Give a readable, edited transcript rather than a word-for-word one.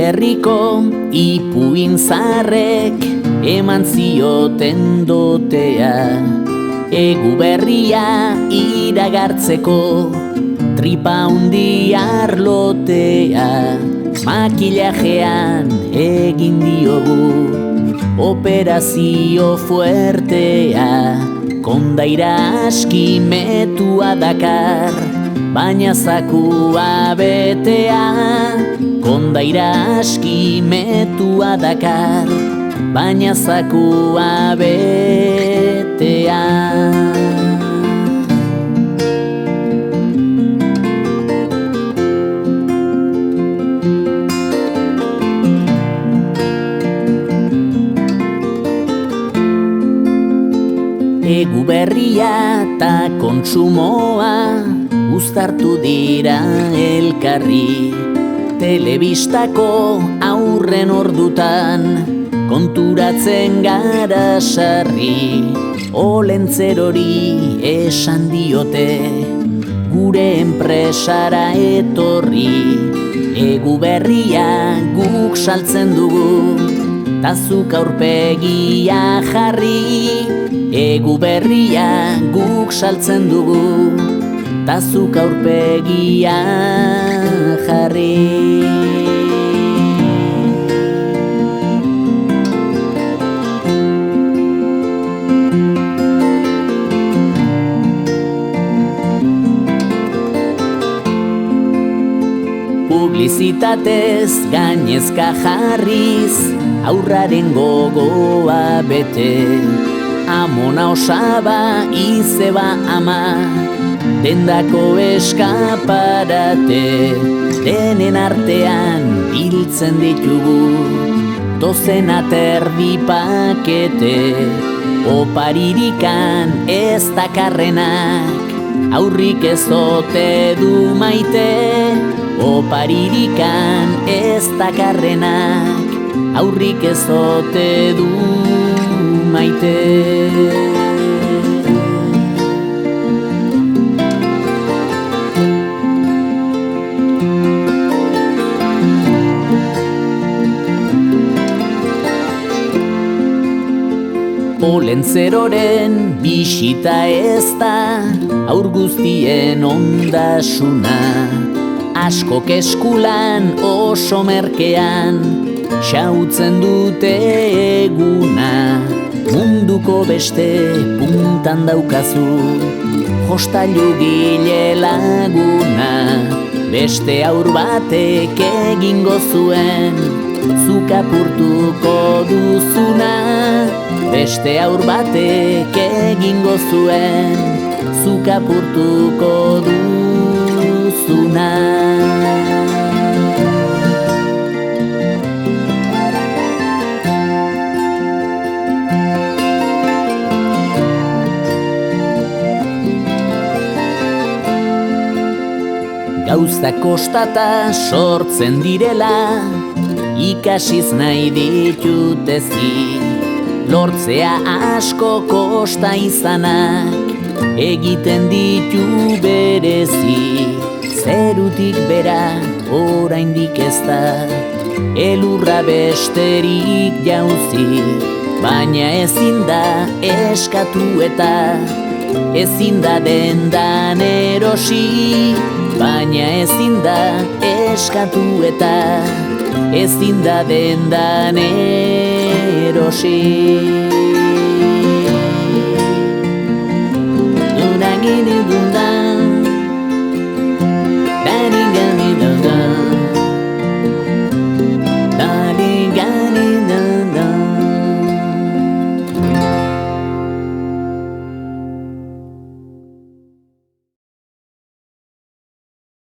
herriko ipuin zarrek eman zioten dotea, egu berria iragartzeko tripa hundi arlotea, makillajean egin diogu operazio fuertea, kondaira aski metua dakar, baina zakua betea, kondaira aski metua dakar, baina zakua betea. Egu berria ta kontsumoa uztartu dira elkarri, telebistako aurren ordutan konturatzen gara sarri, olentzerori esan diote gure enpresara etorri, egu berria guk saltzen dugu tazuk aurpegia jarri, egu berria guk saltzen dugu tazuk aurpegia jarri. Publizitatez gainezka jarriz aurraren gogoa bete, amona osaba izeba ama, dendako eskaparate, denen artean biltzen ditugu dozena terdi pakete, oparirikan ez dakarrenak aurrik ez ote du maite, oparirikan ez dakarrenak aurrik ez ote du maite. Olentzeroren bisita ez da aur guztien ondasuna, askok eskulan oso merkean xautzen dute eguna, munduko beste puntan daukazu jostailu gile laguna, beste aur batek egingo zuen zuk apurtuko duzuna, beste aur batek egingo zuen zuk apurtuko duzuna. Gauza kostata sortzen direla, ikasiz nahi ditutezi, lortzea asko kosta izanak, egiten ditu berezi, zerutik bera oraindik ez da, elurra besterik jauzi, baina ezin da eskatu eta ezin da dendan erosi, baina ezin da eskatu eta ezin da dendan erosi. Dunagini dundan